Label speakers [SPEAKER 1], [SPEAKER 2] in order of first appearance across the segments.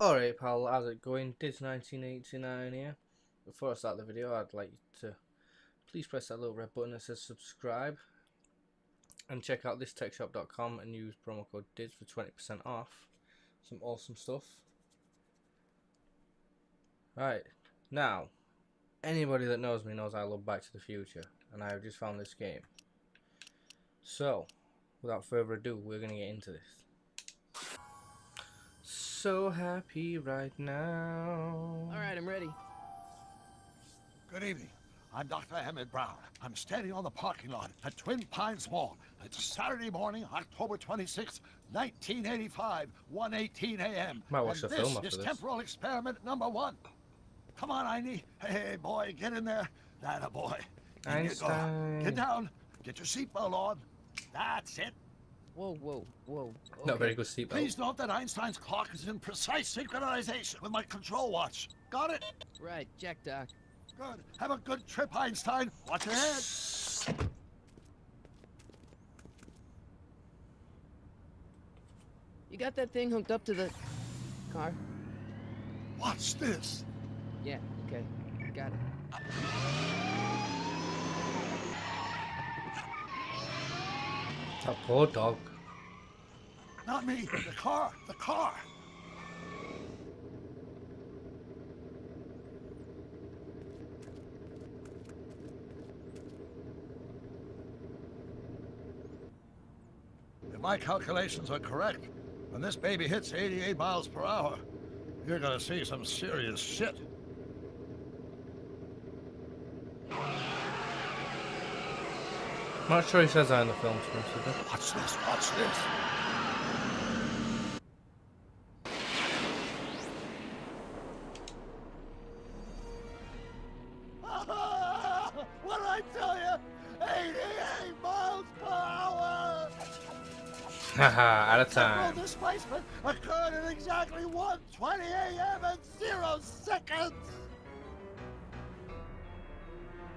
[SPEAKER 1] Alright pal, how's it going? Diz1989 here. Before I start the video, I'd like you to please press that little red button that says subscribe and check out thistechshop.com and use promo code DIZ for 20% off. Some awesome stuff. Right, now, anybody that knows me knows I love Back to the Future, and I have just found this game. So, without further ado, we're going to get into this. So happy right now.
[SPEAKER 2] Alright, I'm ready.
[SPEAKER 3] Good evening. I'm Dr. Emmett Brown. I'm standing on the parking lot at Twin Pines Mall. It's Saturday morning, October 26th, 1985, 1:18 a.m.
[SPEAKER 1] Might watch the film after
[SPEAKER 3] this is
[SPEAKER 1] this.
[SPEAKER 3] temporal experiment number 1. Come on, Einie. Hey, boy, get in there. That a boy. In you go.
[SPEAKER 1] Einstein.
[SPEAKER 3] Get down. Get your seatbelt on. That's it.
[SPEAKER 2] Whoa, whoa, whoa. Okay.
[SPEAKER 1] Not very good seatbelt.
[SPEAKER 3] Please note that Einstein's clock is in precise synchronization with my control watch. Got it?
[SPEAKER 2] Right, check, Doc.
[SPEAKER 3] Good. Have a good trip, Einstein. Watch your head.
[SPEAKER 2] You got that thing hooked up to the car?
[SPEAKER 3] Watch this.
[SPEAKER 2] Yeah, okay. Got it.
[SPEAKER 1] That poor dog.
[SPEAKER 3] Not me. The car. The car. If my calculations are correct, when this baby hits 88 miles per hour, you're gonna see some serious shit.
[SPEAKER 1] I'm not sure he says that in the film, to be honest with you.
[SPEAKER 3] Watch this. Watch this. What did I tell you? 88 miles per hour!
[SPEAKER 1] Haha, out of
[SPEAKER 3] Temporal
[SPEAKER 1] time.
[SPEAKER 3] displacement occurred at exactly 1:20 a.m. and 0 seconds!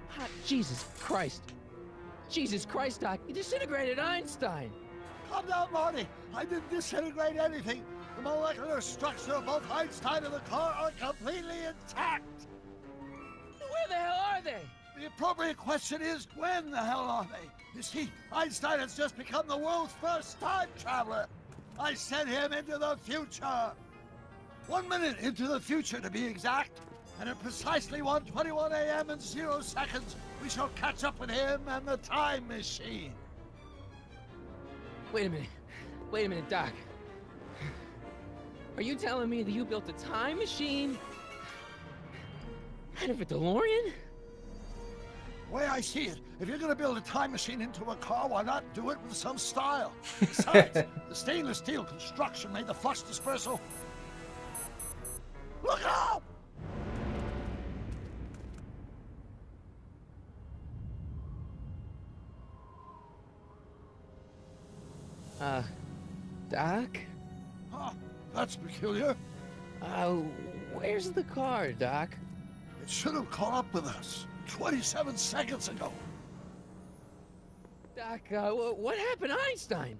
[SPEAKER 2] Hot Jesus Christ. Jesus Christ, Doc. You disintegrated Einstein.
[SPEAKER 3] Calm down, Marty. I didn't disintegrate anything. The molecular structure of both Einstein and the car are completely intact.
[SPEAKER 2] Where the hell are they?
[SPEAKER 3] The appropriate question is, when the hell are they? You see, Einstein has just become the world's first time traveler. I sent him into the future. 1 minute into the future, to be exact. And at precisely 1:21 a.m. and 0 seconds, we shall catch up with him and the time machine.
[SPEAKER 2] Wait a minute. Wait a minute, Doc. Are you telling me that you built a time machine out of a DeLorean?
[SPEAKER 3] The way I see it, if you're gonna build a time machine into a car, why not do it with some style? Besides, the stainless steel construction made the flux dispersal. Look out!
[SPEAKER 2] Doc?
[SPEAKER 3] Huh, that's peculiar.
[SPEAKER 2] Where's the car, Doc?
[SPEAKER 3] It should have caught up with us 27 seconds ago.
[SPEAKER 2] Doc, what happened to Einstein?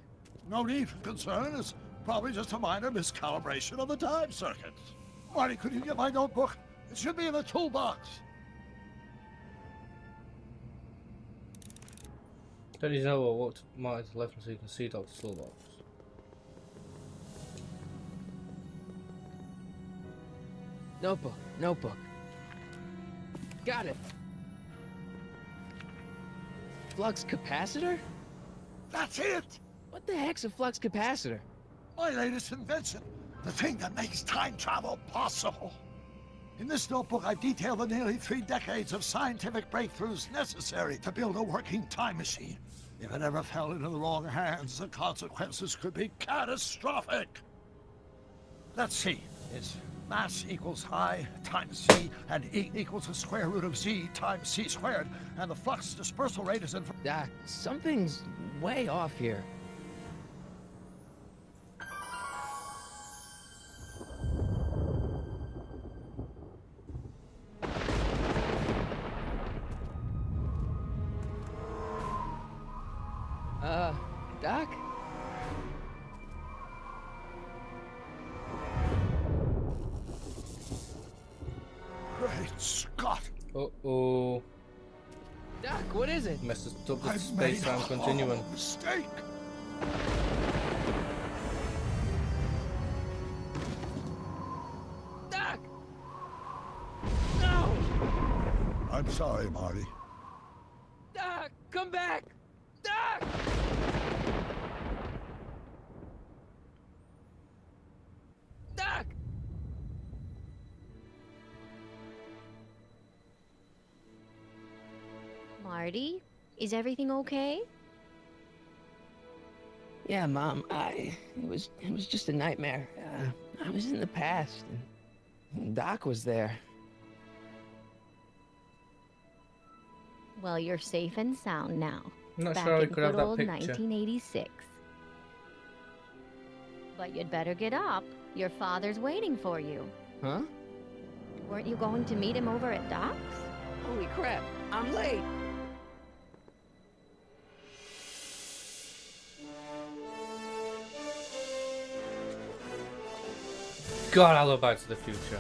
[SPEAKER 3] No need for concern. It's probably just a minor miscalibration of the time circuits. Marty, could you get my notebook? It should be in the toolbox.
[SPEAKER 1] Don't you know what Martin's left so you can see Dr. Toolbox?
[SPEAKER 2] Notebook. Got it. Flux capacitor?
[SPEAKER 3] That's it!
[SPEAKER 2] What the heck's a flux capacitor?
[SPEAKER 3] My latest invention. The thing that makes time travel possible. In this notebook, I detail the nearly 3 decades of scientific breakthroughs necessary to build a working time machine. If it ever fell into the wrong hands, the consequences could be catastrophic. Let's see. It's mass equals I times C, and E equals the square root of Z times C squared, and the flux dispersal rate is in...
[SPEAKER 2] Doc, something's way off here. Doc? what is it?
[SPEAKER 1] Messes up the
[SPEAKER 3] I've made a
[SPEAKER 1] space-time continuum.
[SPEAKER 3] horrible mistake.
[SPEAKER 2] Doc! No!
[SPEAKER 3] I'm sorry, Marty.
[SPEAKER 2] Doc, come back! Doc! Doc!
[SPEAKER 4] Marty, is everything okay?
[SPEAKER 2] Yeah, Mom. It was just a nightmare. I was in the past, and Doc was there.
[SPEAKER 4] Well, you're safe and sound now.
[SPEAKER 1] I'm not
[SPEAKER 4] Back
[SPEAKER 1] sure we
[SPEAKER 4] in
[SPEAKER 1] could have
[SPEAKER 4] good
[SPEAKER 1] that
[SPEAKER 4] old
[SPEAKER 1] picture.
[SPEAKER 4] 1986. But you'd better get up. Your father's waiting for you.
[SPEAKER 2] Huh?
[SPEAKER 4] Weren't you going to meet him over at Doc's?
[SPEAKER 2] Holy crap! I'm late.
[SPEAKER 1] God, I love Back to the Future.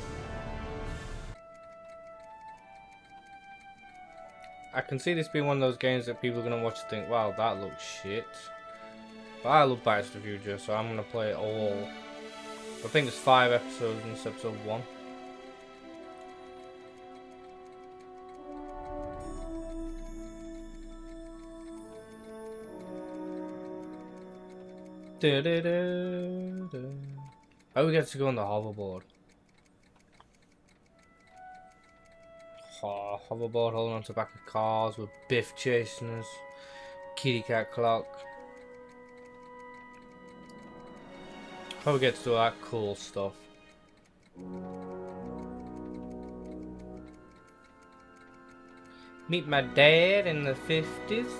[SPEAKER 1] I can see this being one of those games that people are going to watch and think, wow, that looks shit. But I love Back to the Future, so I'm going to play it all. I think there's 5 episodes in this episode 1. Oh, we get to go on the hoverboard. Oh, hoverboard holding on to the back of cars with Biff chasing us. Kitty cat clock. How we get to do that cool stuff. Meet my dad in the 50s.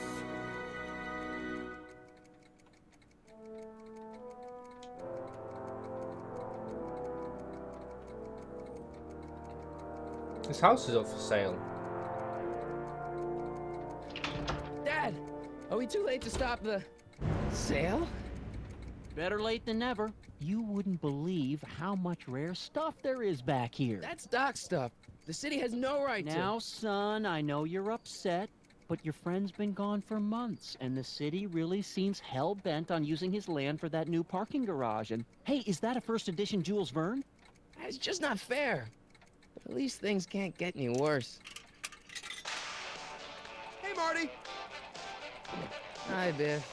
[SPEAKER 1] This house is up for sale.
[SPEAKER 2] Dad, are we too late to stop the sale?
[SPEAKER 5] Better late than never. You wouldn't believe how much rare stuff there is back here.
[SPEAKER 2] That's Doc's stuff. The city has no right
[SPEAKER 5] Now, son, I know you're upset, but your friend's been gone for months, and the city really seems hell-bent on using his land for that new parking garage. And, hey, is that a first edition Jules Verne?
[SPEAKER 2] to. It's just not fair. But at least things can't get any worse.
[SPEAKER 6] Hey, Marty!
[SPEAKER 2] Hi, Biff.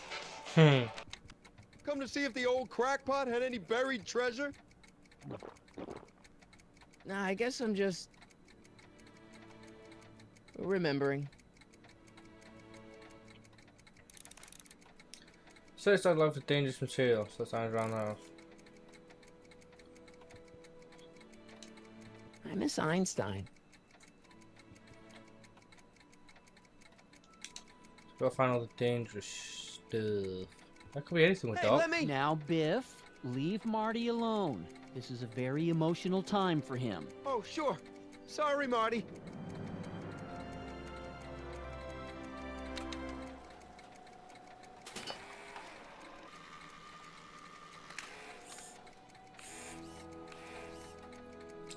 [SPEAKER 6] Come to see if the old crackpot had any buried treasure?
[SPEAKER 2] Nah, I guess I'm just remembering.
[SPEAKER 1] Search that log for dangerous material. So that sounds around the house.
[SPEAKER 2] I miss Einstein.
[SPEAKER 1] Gotta find all the dangerous stuff. That could be anything with
[SPEAKER 6] Hey,
[SPEAKER 1] Doc.
[SPEAKER 6] let me...
[SPEAKER 5] Now, Biff, leave Marty alone. This is a very emotional time for him.
[SPEAKER 6] Oh, sure. Sorry, Marty.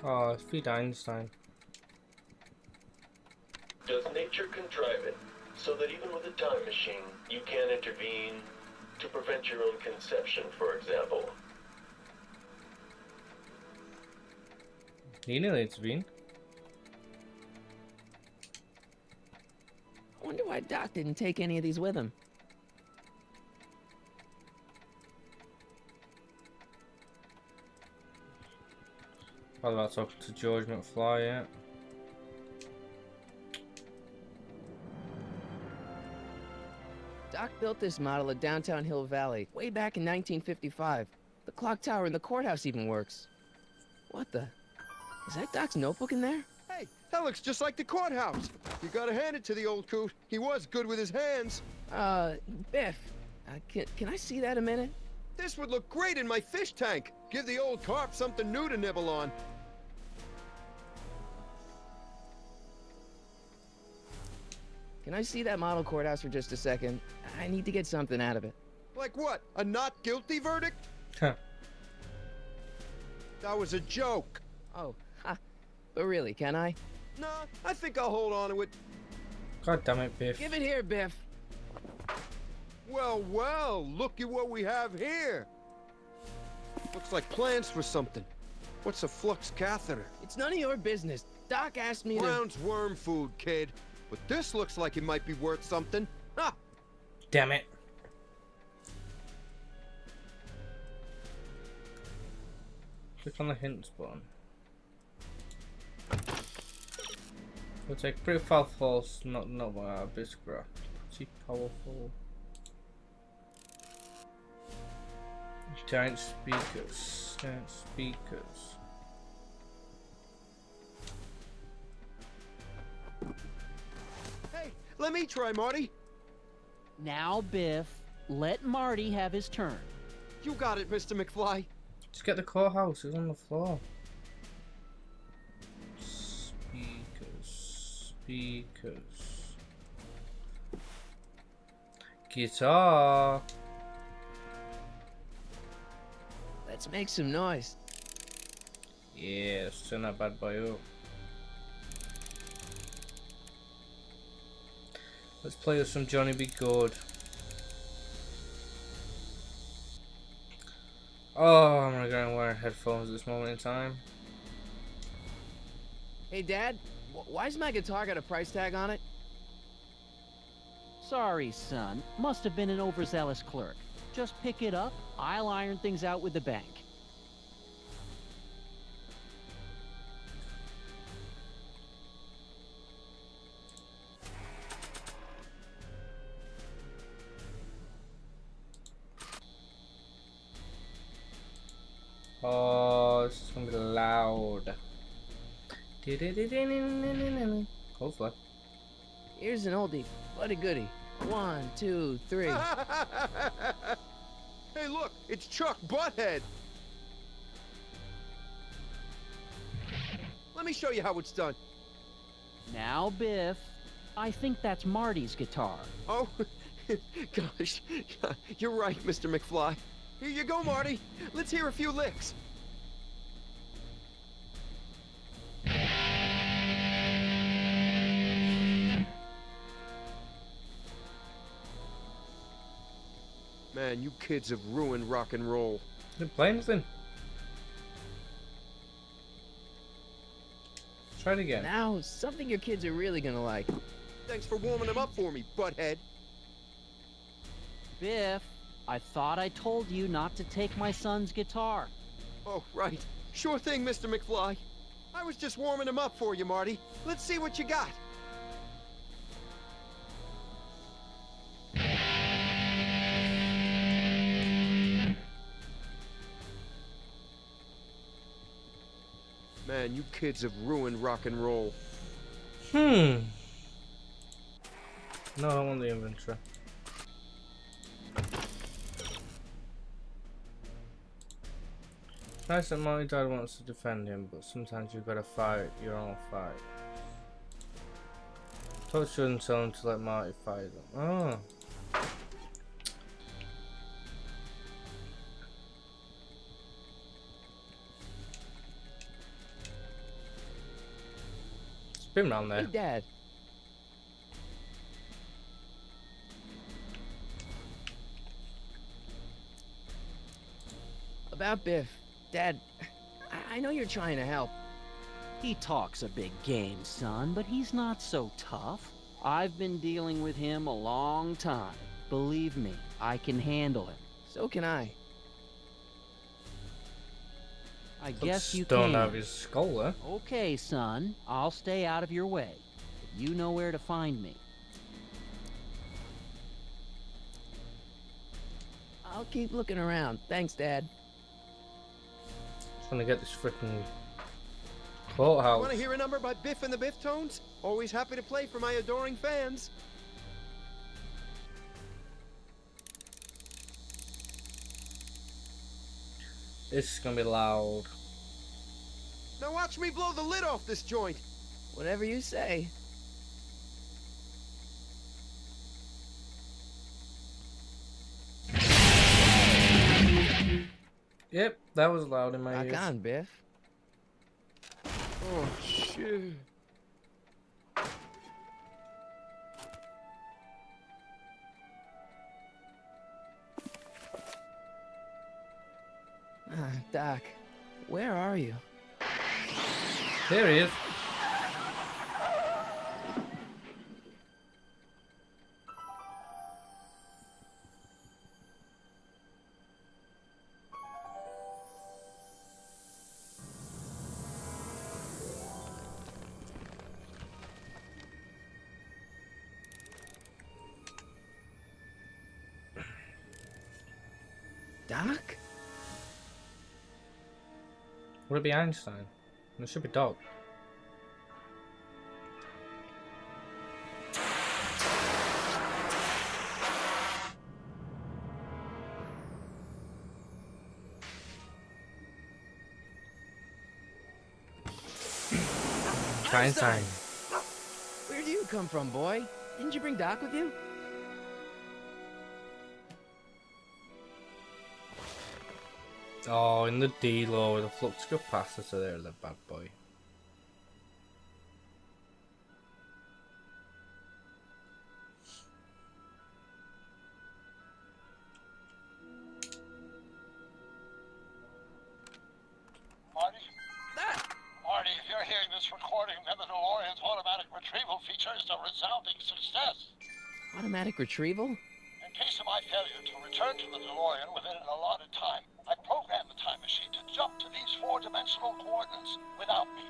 [SPEAKER 1] Oh, it's Pete Einstein.
[SPEAKER 7] Does nature contrive it so that even with a time machine, you can intervene to prevent your own conception, for example?
[SPEAKER 1] He nearly intervened.
[SPEAKER 2] I wonder why Doc didn't take any of these with him.
[SPEAKER 1] What about talking to George McFly yet?
[SPEAKER 2] Doc built this model at downtown Hill Valley way back in 1955. The clock tower in the courthouse even works. What the? Is that Doc's notebook in there?
[SPEAKER 6] Hey, that looks just like the courthouse. You gotta hand it to the old coot. He was good with his hands.
[SPEAKER 2] Biff, can I see that a minute?
[SPEAKER 6] This would look great in my fish tank. Give the old carp something new to nibble on.
[SPEAKER 2] Can I see that model courthouse for just a second? I need to get something out of it.
[SPEAKER 6] Like what? A not guilty verdict?
[SPEAKER 1] Huh.
[SPEAKER 6] That was a joke.
[SPEAKER 2] Oh, ha. But really, can I?
[SPEAKER 6] Nah, I think I'll hold on to it.
[SPEAKER 1] God damn it, Biff.
[SPEAKER 2] Give it here, Biff.
[SPEAKER 6] Well, well, look at what we have here. Looks like plans for something. What's a flux catheter?
[SPEAKER 2] It's none of your business. Doc asked me to...
[SPEAKER 6] Brown's worm food, kid. But this looks like it might be worth something. Ha!
[SPEAKER 1] Damn it. Click on the hints button. We'll take pretty far false, not Bisgra. Pretty powerful. Giant speakers. Giant speakers.
[SPEAKER 6] Hey, let me try, Marty.
[SPEAKER 5] Now, Biff, let Marty have his turn.
[SPEAKER 6] You got it, Mr. McFly.
[SPEAKER 1] Just get the courthouse, it's on the floor. Speakers. Speakers. Guitar.
[SPEAKER 2] Let's make some noise.
[SPEAKER 1] Yeah, let's turn that bad boy up. Let's play with some Johnny Be Good. Oh, I'm gonna go and wear headphones at this moment in time.
[SPEAKER 2] Hey, Dad, why's my guitar got a price tag on it?
[SPEAKER 5] Sorry, son. Must have been an overzealous clerk. Just pick it up. I'll iron things out with the bank.
[SPEAKER 1] Oh, this is gonna be loud. Hopefully.
[SPEAKER 2] Here's an oldie, but a goodie. 1, 2, 3.
[SPEAKER 6] Hey, look, it's Chuck Butthead. Let me show you how it's done.
[SPEAKER 5] Now, Biff, I think that's Marty's guitar.
[SPEAKER 6] Oh, gosh, you're right, Mr. McFly. Here you go, Marty. Let's hear a few licks. Man, you kids have ruined rock and roll.
[SPEAKER 1] Didn't play anything. Try it again.
[SPEAKER 2] Now, something your kids are really gonna like.
[SPEAKER 6] Thanks for warming them up for me, butthead.
[SPEAKER 5] Biff, I thought I told you not to take my son's guitar.
[SPEAKER 6] Oh, right. Sure thing, Mr. McFly. I was just warming him up for you, Marty. Let's see what you got. Man, you kids have ruined rock and roll.
[SPEAKER 1] No, I don't want the inventory. It's nice that my dad wants to defend him, but sometimes you've got to fight your own fight. Todd shouldn't tell him to let Marty fight them. Oh. Spin round there.
[SPEAKER 2] Hey, Dad. About Biff. Dad, I know you're trying to help.
[SPEAKER 5] He talks a big game, son, but he's not so tough. I've been dealing with him a long time. Believe me, I can handle him.
[SPEAKER 2] So can I.
[SPEAKER 5] I guess you
[SPEAKER 1] Don't
[SPEAKER 5] can.
[SPEAKER 1] have his skull there.
[SPEAKER 5] Okay, son, I'll stay out of your way. But you know where to find me.
[SPEAKER 2] I'll keep looking around. Thanks, Dad.
[SPEAKER 1] Just want to get this freaking courthouse.
[SPEAKER 6] Want to hear a number by Biff and the Biff Tones? Always happy to play for my adoring fans.
[SPEAKER 1] This is gonna be loud.
[SPEAKER 6] Now watch me blow the lid off this joint.
[SPEAKER 2] Whatever you say.
[SPEAKER 1] Yep, that was loud in my
[SPEAKER 2] Rock
[SPEAKER 1] ears.
[SPEAKER 2] on, Biff.
[SPEAKER 6] Oh, shit.
[SPEAKER 2] Doc, where are you?
[SPEAKER 1] There he is.
[SPEAKER 2] Doc?
[SPEAKER 1] Would it be Einstein? It should be Doc. Einstein.
[SPEAKER 2] Where do you come from, boy? Didn't you bring Doc with you?
[SPEAKER 1] Oh, in the D-Lo, the flux capacitor there, the bad boy.
[SPEAKER 3] Marty? Marty, if you're hearing this recording, then the DeLorean's automatic retrieval feature is a resounding success.
[SPEAKER 2] Automatic retrieval?
[SPEAKER 3] In case of my failure to return to the DeLorean within an allotted time, I programmed the time machine to jump to these four-dimensional coordinates without me.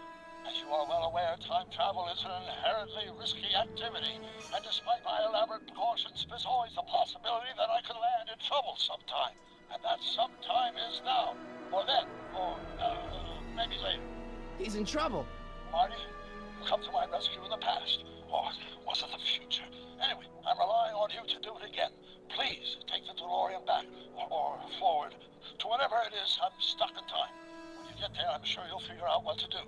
[SPEAKER 3] As you are well aware, time travel is an inherently risky activity, and despite my elaborate precautions, there's always a possibility that I could land in trouble sometime. And that sometime is now, or then, or maybe later.
[SPEAKER 2] He's in trouble.
[SPEAKER 3] Marty, you come to my rescue in the past, or was it the future? Anyway, I'm relying on you to do it again. Please take the DeLorean back, or forward, to whatever it is. I'm stuck in time. When you get there, I'm sure you'll figure out what to do.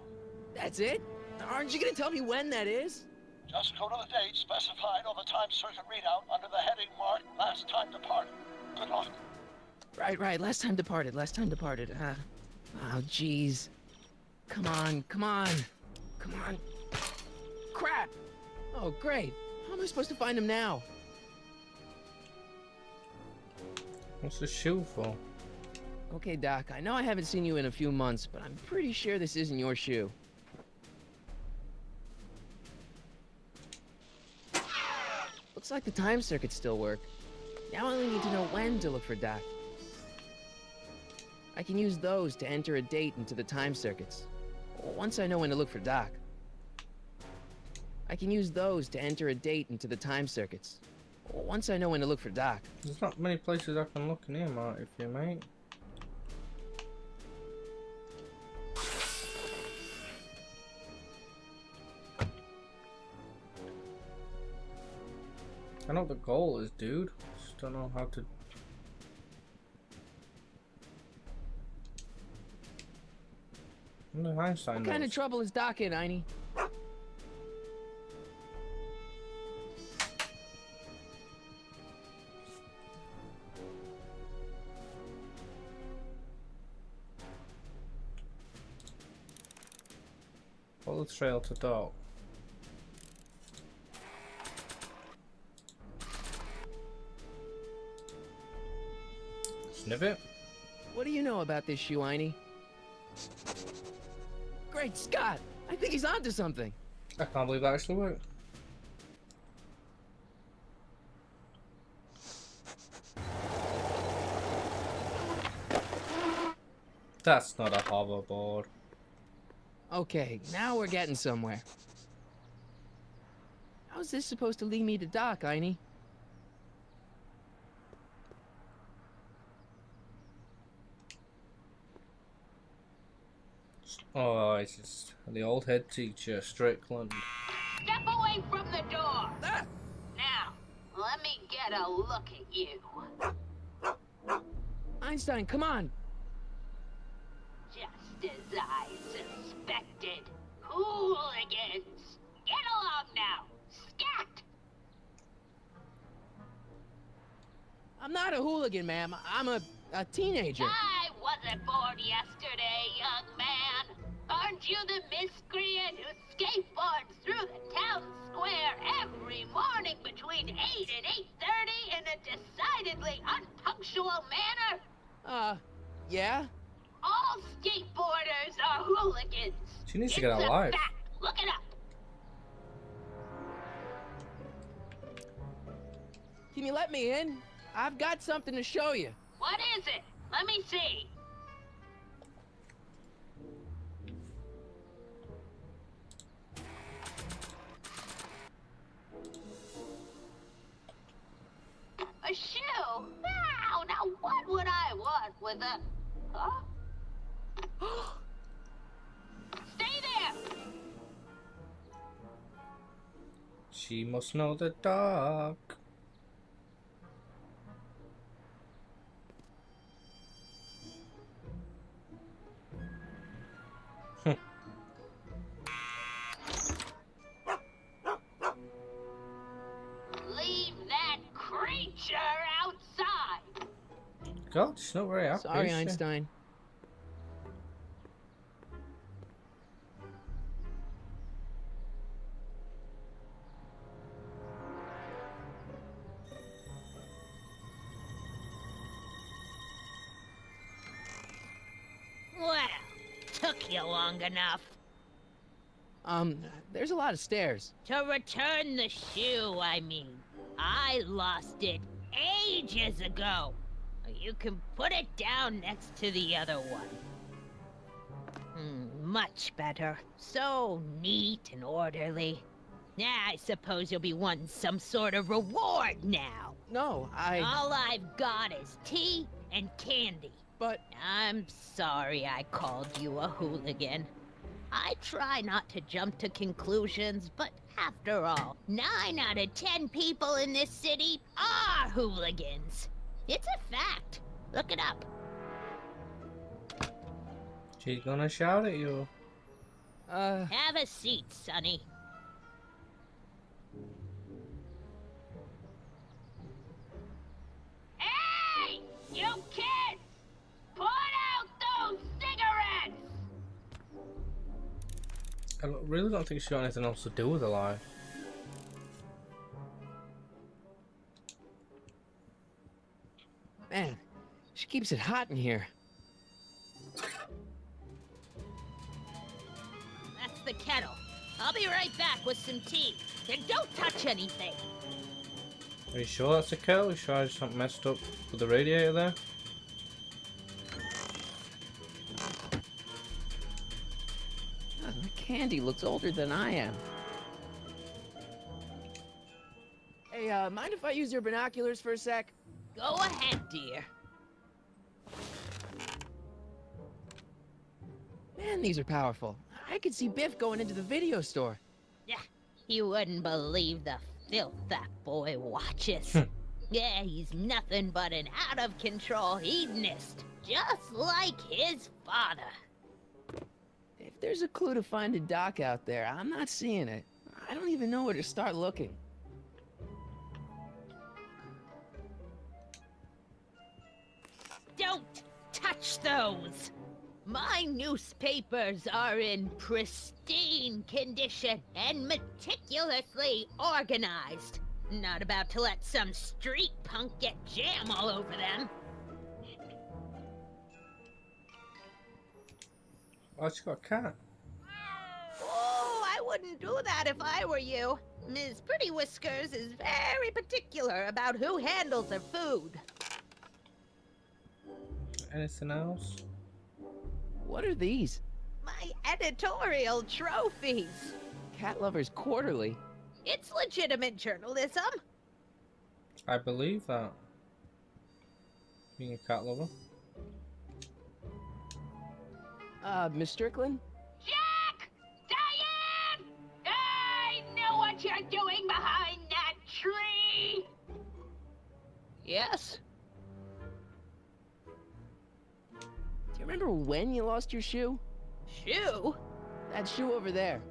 [SPEAKER 2] That's it? Aren't you gonna tell me when that is?
[SPEAKER 3] Just go to the date specified on the time circuit readout under the heading marked Last Time Departed. Good luck.
[SPEAKER 2] Right. Last time departed. Oh, jeez. Come on. Crap! Oh, great. How am I supposed to find him now?
[SPEAKER 1] What's the shoe for?
[SPEAKER 2] Okay, Doc, I know I haven't seen you in a few months, but I'm pretty sure this isn't your shoe. Looks like the time circuits still work. Now I only need to know when to look for Doc. I can use those to enter a date into the time circuits. Once I know when to look for Doc. I can use those to enter a date into the time circuits. Once I know when to look for Doc.
[SPEAKER 1] There's not many places I can look in here, Marty, if you mate. I know what the goal is, dude. Just don't know how to. Einstein
[SPEAKER 2] What kind of
[SPEAKER 1] knows.
[SPEAKER 2] trouble is Doc in, Einie?
[SPEAKER 1] Follow the trail to Doc. Sniff it?
[SPEAKER 2] What do you know about this shoe, Einie? Great Scott! I think he's onto something.
[SPEAKER 1] I can't believe that actually worked. That's not a hoverboard.
[SPEAKER 2] Okay, now we're getting somewhere. How's this supposed to lead me to Doc, Einie?
[SPEAKER 1] Oh, it's just the old head teacher, Strickland.
[SPEAKER 8] Step away from the door!
[SPEAKER 2] Ah!
[SPEAKER 8] Now, let me get a look at you.
[SPEAKER 2] Einstein, come on!
[SPEAKER 8] Just as I suspected. Hooligans! Get along now! Scat!
[SPEAKER 2] I'm not a hooligan, ma'am. I'm a teenager.
[SPEAKER 8] I wasn't born yesterday, young man. Aren't you the miscreant who skateboards through the town square every morning between 8 and 8:30 in a decidedly unpunctual manner?
[SPEAKER 2] Yeah?
[SPEAKER 8] All skateboarders are hooligans.
[SPEAKER 1] She needs to
[SPEAKER 8] It's
[SPEAKER 1] get a life.
[SPEAKER 8] fact. Look it up.
[SPEAKER 2] Can you let me in? I've got something to show you.
[SPEAKER 8] What is it? Let me see. A shoe? Now what would I want with a... Huh? Stay there!
[SPEAKER 1] She must know the dark.
[SPEAKER 8] Leave that creature outside!
[SPEAKER 1] God, she's not very happy.
[SPEAKER 2] Sorry,
[SPEAKER 1] is she?
[SPEAKER 2] Einstein.
[SPEAKER 8] Well, took you long enough.
[SPEAKER 2] There's a lot of stairs.
[SPEAKER 8] To return the shoe, I mean. I lost it ages ago. You can put it down next to the other one. Much better. So neat and orderly. I suppose you'll be wanting some sort of reward now.
[SPEAKER 2] No,
[SPEAKER 8] All I've got is tea and candy.
[SPEAKER 2] But
[SPEAKER 8] I'm sorry I called you a hooligan. I try not to jump to conclusions, but after all, 9 out of 10 people in this city are hooligans. It's a fact. Look it up.
[SPEAKER 1] She's gonna shout at you.
[SPEAKER 8] Have a seat, Sonny. Hey! You kids! Put out those cigarettes!
[SPEAKER 1] I really don't think she's got anything else to do with her life.
[SPEAKER 2] man, she keeps it hot in here.
[SPEAKER 8] That's the kettle. I'll be right back with some tea. And don't touch anything.
[SPEAKER 1] Are you sure that's a kettle? You sure I just haven't messed up with the radiator there?
[SPEAKER 2] The candy looks older than I am. Hey, mind if I use your binoculars for a sec?
[SPEAKER 8] Go ahead, dear.
[SPEAKER 2] Man, these are powerful. I could see Biff going into the video store.
[SPEAKER 8] You wouldn't believe the filth that boy watches. Yeah, he's nothing but an out-of-control hedonist, just like his father.
[SPEAKER 2] If there's a clue to finding Doc out there, I'm not seeing it. I don't even know where to start looking.
[SPEAKER 8] Don't touch those! My newspapers are in pristine condition and meticulously organized. Not about to let some street punk get jam all over them.
[SPEAKER 1] Oh, she got a cat.
[SPEAKER 8] Oh, I wouldn't do that if I were you. Ms. Pretty Whiskers is very particular about who handles her food.
[SPEAKER 1] Anything else?
[SPEAKER 2] What are these?
[SPEAKER 8] My editorial trophies.
[SPEAKER 2] Cat Lovers Quarterly.
[SPEAKER 8] It's legitimate journalism.
[SPEAKER 1] I believe that. Being a cat lover.
[SPEAKER 2] Miss Strickland?
[SPEAKER 8] Jack! Diane! I know what you're doing behind that tree!
[SPEAKER 2] Yes? Do you remember when you lost your shoe?
[SPEAKER 8] Shoe?
[SPEAKER 2] That shoe over there.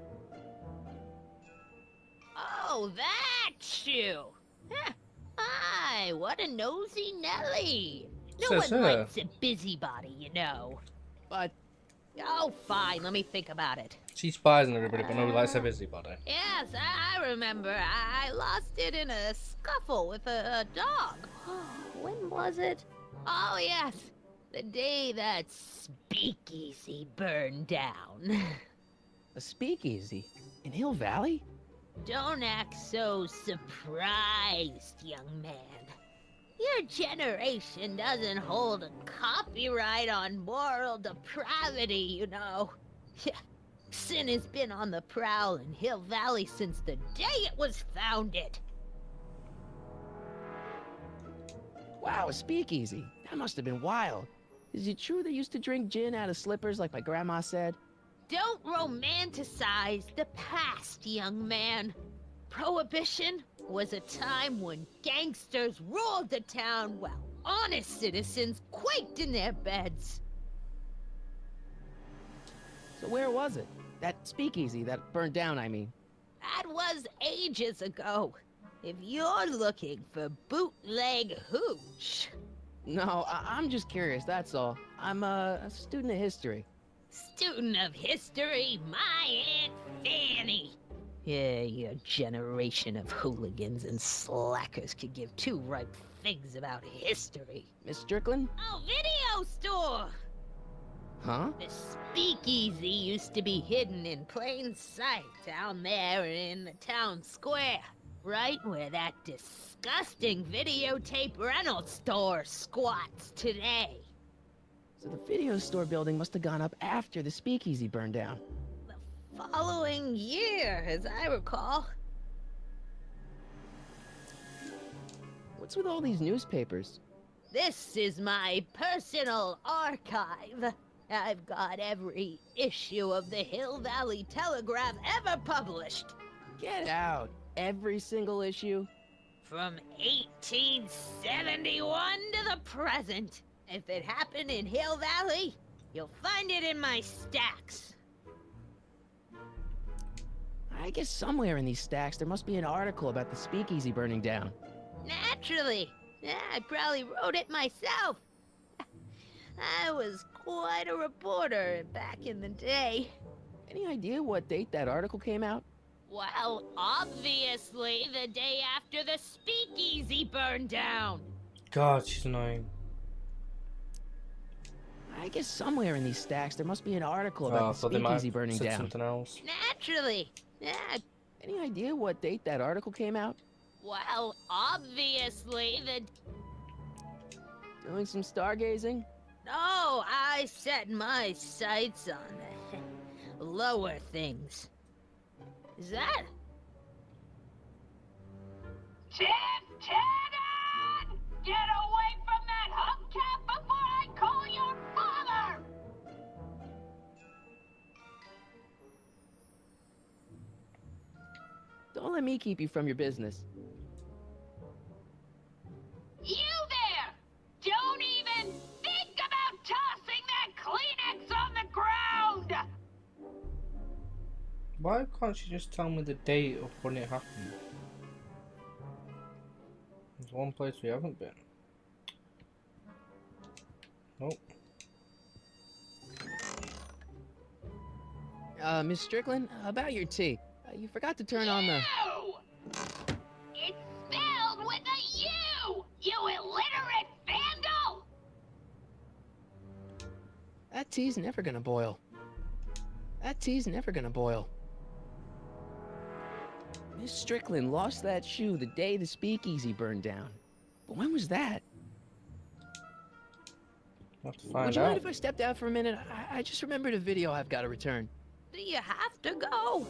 [SPEAKER 8] Oh, that shoe! Huh. Aye, what a nosy Nelly! No
[SPEAKER 1] Says
[SPEAKER 8] one
[SPEAKER 1] her.
[SPEAKER 8] likes a busybody, you know.
[SPEAKER 2] But
[SPEAKER 8] Oh, fine, let me think about it.
[SPEAKER 1] She spies on everybody, but nobody likes her busybody.
[SPEAKER 8] Yes, I remember. I lost it in a scuffle with a dog. When was it? Oh, yes. The day that speakeasy burned down.
[SPEAKER 2] A speakeasy? In Hill Valley?
[SPEAKER 8] Don't act so surprised, young man. Your generation doesn't hold a copyright on moral depravity, you know. Sin has been on the prowl in Hill Valley since the day it was founded.
[SPEAKER 2] Wow, a speakeasy. That must have been wild. Is it true they used to drink gin out of slippers like my grandma said?
[SPEAKER 8] Don't romanticize the past, young man. Prohibition was a time when gangsters ruled the town while honest citizens quaked in their beds.
[SPEAKER 2] So where was it? That speakeasy that burned down, I mean.
[SPEAKER 8] That was ages ago. If you're looking for bootleg hooch.
[SPEAKER 2] No, I'm just curious, that's all. I'm a student of history.
[SPEAKER 8] Student of history, my Aunt Fanny. Yeah, your generation of hooligans and slackers could give two ripe figs about history.
[SPEAKER 2] Miss Strickland?
[SPEAKER 8] Oh, video store!
[SPEAKER 2] Huh?
[SPEAKER 8] The speakeasy used to be hidden in plain sight down there in the town square. Right where that disgusting videotape rental store squats today.
[SPEAKER 2] So the video store building must have gone up after the speakeasy burned down.
[SPEAKER 8] The following year, as I recall.
[SPEAKER 2] What's with all these newspapers?
[SPEAKER 8] This is my personal archive. I've got every issue of the Hill Valley Telegraph ever published.
[SPEAKER 2] Get out. Every single issue?
[SPEAKER 8] From 1871 to the present. If it happened in Hill Valley, you'll find it in my stacks.
[SPEAKER 2] I guess somewhere in these stacks there must be an article about the speakeasy burning down.
[SPEAKER 8] Naturally. Yeah, I probably wrote it myself. I was quite a reporter back in the day.
[SPEAKER 2] Any idea what date that article came out?
[SPEAKER 8] Well, obviously the day after the speakeasy burned down.
[SPEAKER 1] God, she's annoying.
[SPEAKER 2] I guess somewhere in these stacks there must be an article about the
[SPEAKER 1] So they might
[SPEAKER 2] speakeasy
[SPEAKER 1] have
[SPEAKER 2] burning
[SPEAKER 1] said
[SPEAKER 2] down.
[SPEAKER 1] something else.
[SPEAKER 8] Naturally. Yeah,
[SPEAKER 2] Any idea what date that article came out?
[SPEAKER 8] well, obviously the...
[SPEAKER 2] Doing some stargazing?
[SPEAKER 8] No, I set my sights on the lower things. Is that? Tim-Tannen! Get away from that hubcap before I call your father!
[SPEAKER 2] Don't let me keep you from your business.
[SPEAKER 8] You there! Don't even think about tossing that Kleenex on the ground!
[SPEAKER 1] Why can't she just tell me the date of when it happened? There's one place we haven't been. Nope.
[SPEAKER 2] Miss Strickland, about your tea. You forgot to turn on the...
[SPEAKER 8] It's spelled with a U! You illiterate vandal!
[SPEAKER 2] That tea's never gonna boil. That tea's never gonna boil. Miss Strickland lost that shoe the day the speakeasy burned down. But when was that?
[SPEAKER 1] I'll have to
[SPEAKER 2] Would
[SPEAKER 1] find
[SPEAKER 2] you mind
[SPEAKER 1] out.
[SPEAKER 2] if I stepped out for a minute? I just remembered a video I've got to return.
[SPEAKER 8] Do you have to go?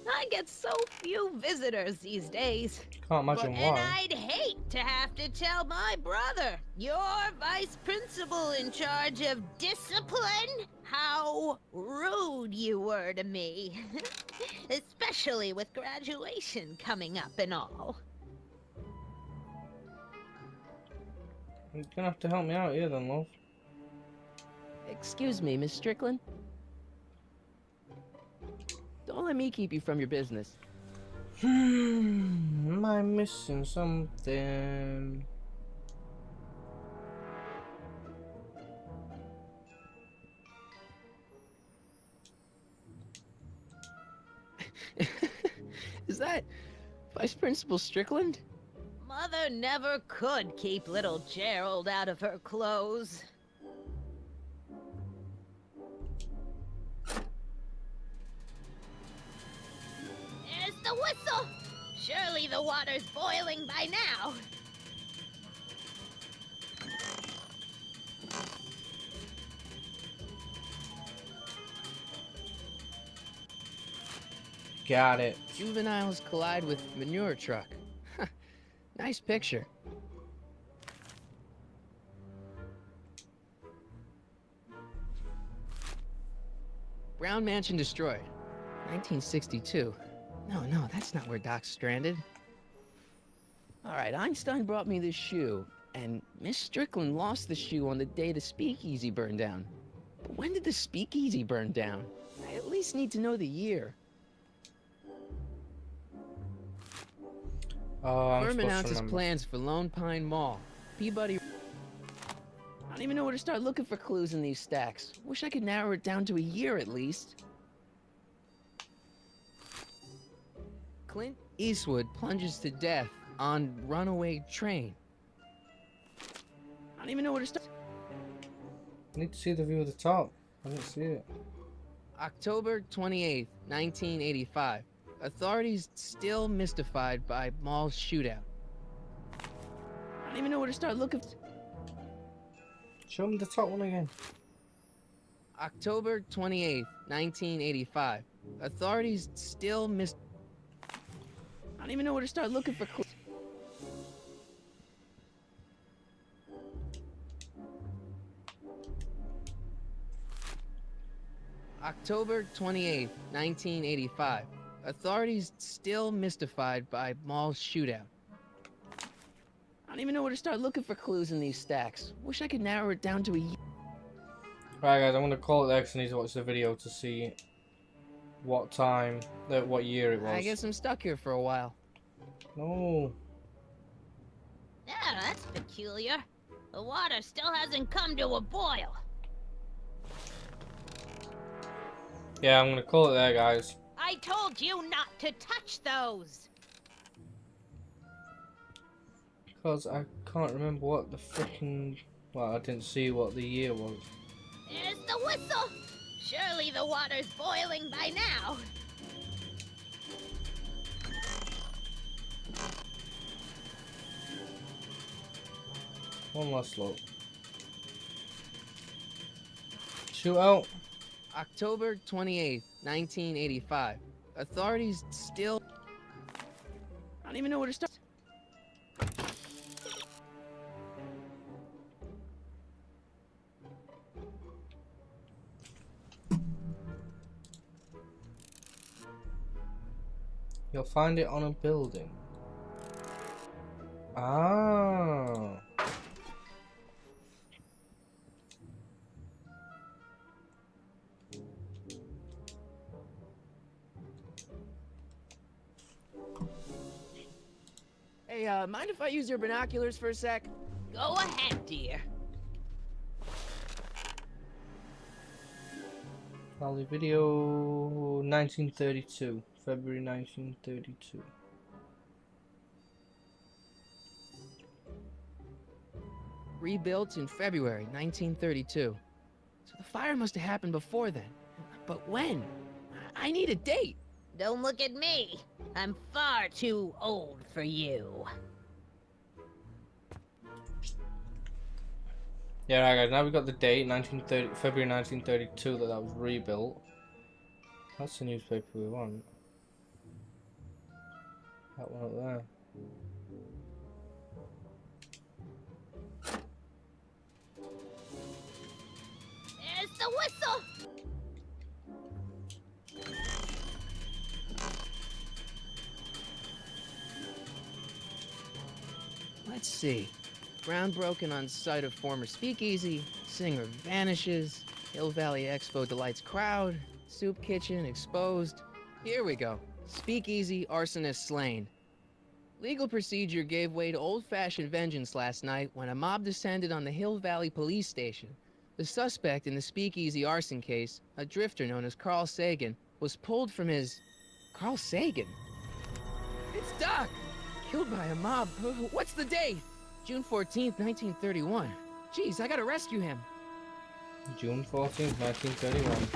[SPEAKER 8] I get so few visitors these days.
[SPEAKER 1] Can't imagine
[SPEAKER 8] And
[SPEAKER 1] why.
[SPEAKER 8] I'd hate to have to tell my brother, your vice principal in charge of discipline, how rude you were to me. Especially with graduation coming up and all.
[SPEAKER 1] You're gonna have to help me out here then, love.
[SPEAKER 2] Excuse me, Miss Strickland? Don't let me keep you from your business.
[SPEAKER 1] Am I missing something?
[SPEAKER 2] Is that Vice Principal Strickland?
[SPEAKER 8] Mother never could keep little Gerald out of her clothes. the whistle! Surely the water's boiling by now.
[SPEAKER 1] Got it.
[SPEAKER 2] Juveniles collide with manure truck. Nice picture. Brown Mansion destroyed. 1962. No, that's not where Doc's stranded. Alright, Einstein brought me this shoe, and Miss Strickland lost the shoe on the day the speakeasy burned down. But when did the speakeasy burn down? I at least need to know the year.
[SPEAKER 1] Oh, I'm
[SPEAKER 2] Firm
[SPEAKER 1] supposed to
[SPEAKER 2] announces
[SPEAKER 1] remember.
[SPEAKER 2] plans for Lone Pine Mall. Peabody. I don't even know where to start looking for clues in these stacks. Wish I could narrow it down to a year at least. Clint Eastwood plunges to death on runaway train. I don't even know where to start.
[SPEAKER 1] I need to see the view of the top. I didn't see it.
[SPEAKER 2] October 28th, 1985. Authorities still mystified by mall shootout. I don't even know where to start looking.
[SPEAKER 1] Show me the top one again.
[SPEAKER 2] October 28th, 1985. Authorities still I don't even know where to start looking for clues. October 28th, 1985. Authorities still mystified by mall shootout. I don't even know where to start looking for clues in these stacks. Wish I could narrow it down to a year.
[SPEAKER 1] Right, guys, I'm going to call it there because I need to watch the video to see what time, what year it was.
[SPEAKER 2] I guess I'm stuck here for a while.
[SPEAKER 1] No.
[SPEAKER 8] Yeah, that's peculiar. The water still hasn't come to a boil.
[SPEAKER 1] Yeah, I'm going to call it there, guys.
[SPEAKER 8] I told you not to touch those.
[SPEAKER 1] Because I can't remember what the freaking... Well, I didn't see what the year was.
[SPEAKER 8] There's the whistle. Surely the water's boiling by now.
[SPEAKER 1] One last look. Shoot out.
[SPEAKER 2] October 28th, 1985. Authorities still... I don't even know where to start.
[SPEAKER 1] You'll find it on a building. Ah.
[SPEAKER 2] Hey, mind if I use your binoculars for a sec?
[SPEAKER 8] Go ahead, dear.
[SPEAKER 1] Valley video 1932. February 1932.
[SPEAKER 2] Rebuilt in February 1932. So the fire must have happened before then. But when? I need a date.
[SPEAKER 8] Don't look at me. I'm far too old for you.
[SPEAKER 1] Yeah, right, guys. Now we've got the date, February 1932, that was rebuilt. That's the newspaper we want. That one up there.
[SPEAKER 8] There's the whistle.
[SPEAKER 2] Let's see. Ground broken on site of former speakeasy. Singer vanishes. Hill Valley Expo delights crowd. Soup kitchen exposed. Here we go. Speakeasy arsonist slain. Legal procedure gave way to old-fashioned vengeance last night when a mob descended on the Hill Valley Police Station. The suspect in the speakeasy arson case, a drifter known as Carl Sagan, was pulled from his... Carl Sagan? It's Doc! Killed by a mob. What's the date? June 14th, 1931. Jeez, I gotta rescue him.
[SPEAKER 1] June 14th, 1931.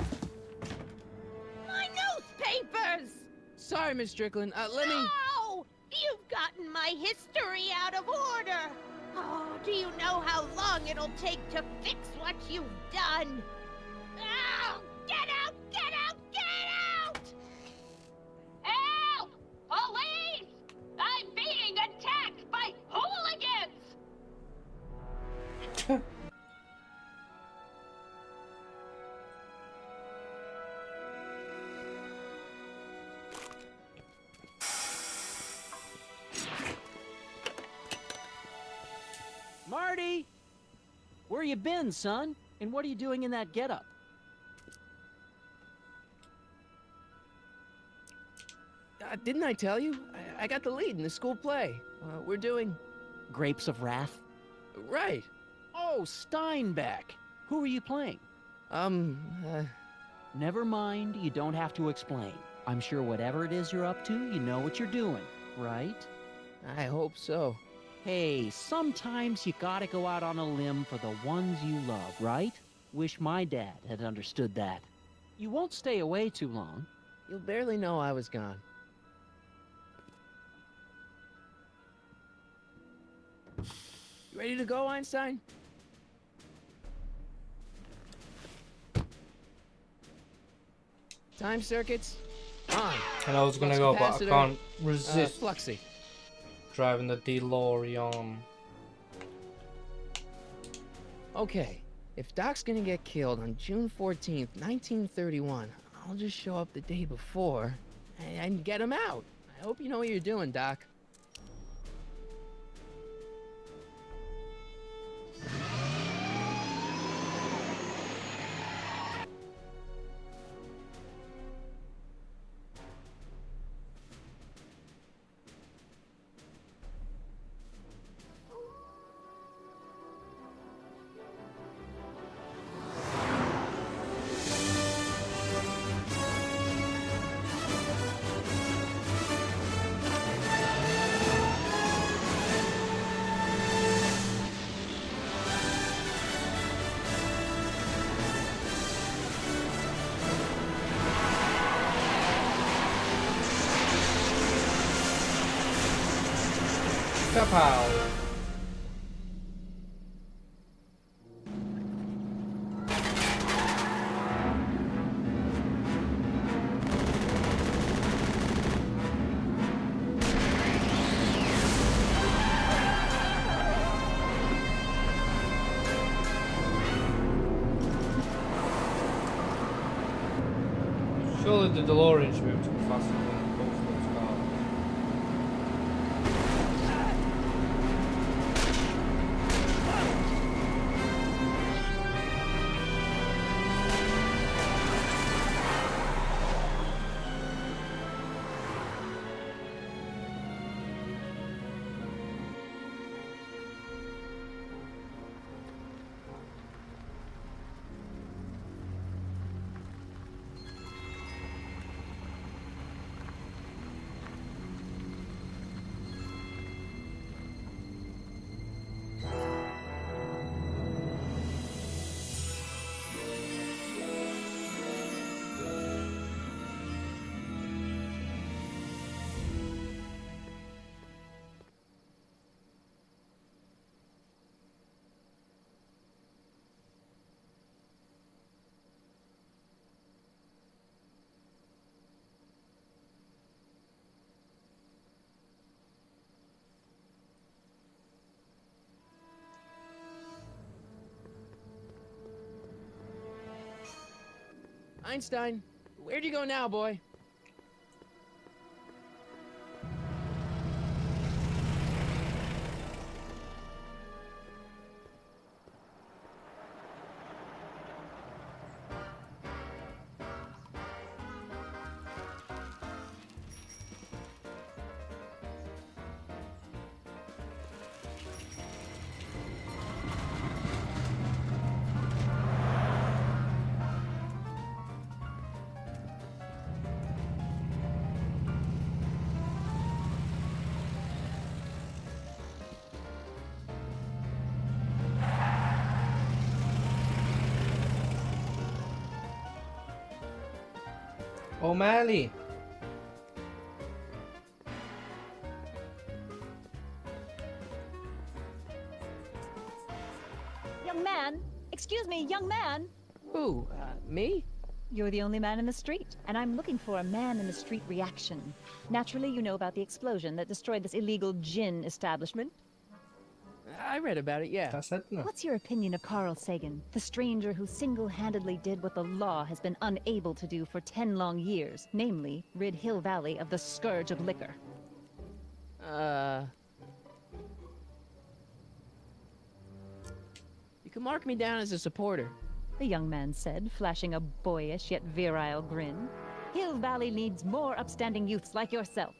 [SPEAKER 8] My newspapers!
[SPEAKER 2] Sorry, Miss Strickland. Let me...
[SPEAKER 8] No! You've gotten my history out of order! Oh, do you know how long it'll take to fix what you've done? Oh, get out! Get out! Get out! Help! Police! I'm being attacked by hooligans!
[SPEAKER 5] Marty! Where you been, son? And what are you doing in that getup?
[SPEAKER 2] Didn't I tell you? I got the lead in the school play. We're doing...
[SPEAKER 5] Grapes of Wrath?
[SPEAKER 2] Right.
[SPEAKER 5] Oh, Steinbeck! Who are you playing? Never mind, you don't have to explain. I'm sure whatever it is you're up to, you know what you're doing, right?
[SPEAKER 2] I hope so.
[SPEAKER 5] Hey, sometimes you gotta go out on a limb for the ones you love, right? Wish my dad had understood that. You won't stay away too long.
[SPEAKER 2] You'll barely know I was gone. You ready to go, Einstein? Time circuits, on.
[SPEAKER 1] And I was gonna
[SPEAKER 2] Flux
[SPEAKER 1] go, but I
[SPEAKER 2] capacitor,
[SPEAKER 1] can't resist
[SPEAKER 2] Fluxy.
[SPEAKER 1] driving the DeLorean.
[SPEAKER 2] Okay, if Doc's gonna get killed on June 14th, 1931, I'll just show up the day before and get him out. I hope you know what you're doing, Doc.
[SPEAKER 1] Kapow! Surely the DeLorean should be able to go faster than both of those cars.
[SPEAKER 2] Einstein, where'd you go now, boy?
[SPEAKER 1] O'Malley!
[SPEAKER 9] Young man! Excuse me, young man!
[SPEAKER 2] Who? Me?
[SPEAKER 9] You're the only man in the street, and I'm looking for a man-in-the-street reaction. Naturally, you know about the explosion that destroyed this illegal gin establishment.
[SPEAKER 2] I read about it, yeah.
[SPEAKER 1] I said no.
[SPEAKER 9] What's your opinion of Carl Sagan, the stranger who single-handedly did what the law has been unable to do for 10 long years, namely, rid Hill Valley of the scourge of liquor?
[SPEAKER 2] You can mark me down as a supporter.
[SPEAKER 9] The young man said, flashing a boyish yet virile grin. Hill Valley needs more upstanding youths like yourself.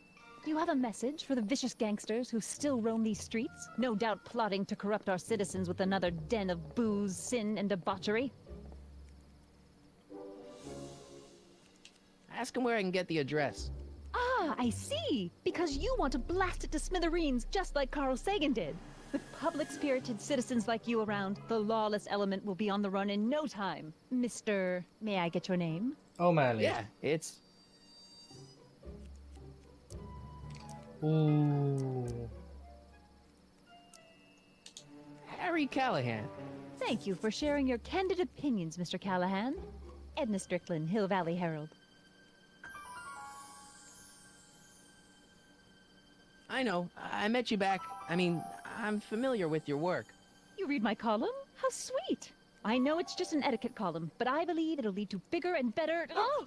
[SPEAKER 9] Do you have a message for the vicious gangsters who still roam these streets, no doubt plotting to corrupt our citizens with another den of booze, sin, and debauchery?
[SPEAKER 2] Ask him where I can get the address.
[SPEAKER 9] Ah, I see! Because you want to blast it to smithereens just like Carl Sagan did. With public-spirited citizens like you around, the lawless element will be on the run in no time. Mr. May I get your name?
[SPEAKER 1] O'Malley.
[SPEAKER 2] Yeah, it's...
[SPEAKER 1] Ooh.
[SPEAKER 2] Harry Callahan.
[SPEAKER 9] Thank you for sharing your candid opinions, Mr. Callahan. Edna Strickland, Hill Valley Herald.
[SPEAKER 2] I know. I met you back. I mean, I'm familiar with your work.
[SPEAKER 9] You read my column? How sweet! I know it's just an etiquette column, but I believe it'll lead to bigger and better... Oh!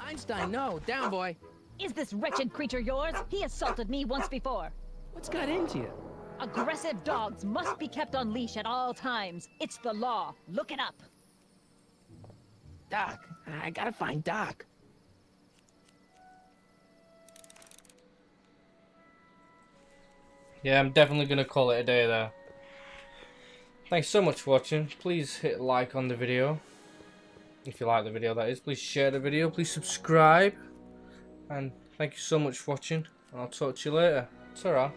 [SPEAKER 2] Einstein, no. Down, boy.
[SPEAKER 9] Is this wretched creature yours? He assaulted me once before.
[SPEAKER 2] What's got into you?
[SPEAKER 9] Aggressive dogs must be kept on leash at all times. It's the law. Look it up.
[SPEAKER 2] Doc. I gotta find Doc.
[SPEAKER 1] Yeah, I'm definitely going to call it a day there. Thanks so much for watching. Please hit like on the video. If you like the video, that is. Please share the video. Please subscribe. And thank you so much for watching. And I'll talk to you later. Ta-ra.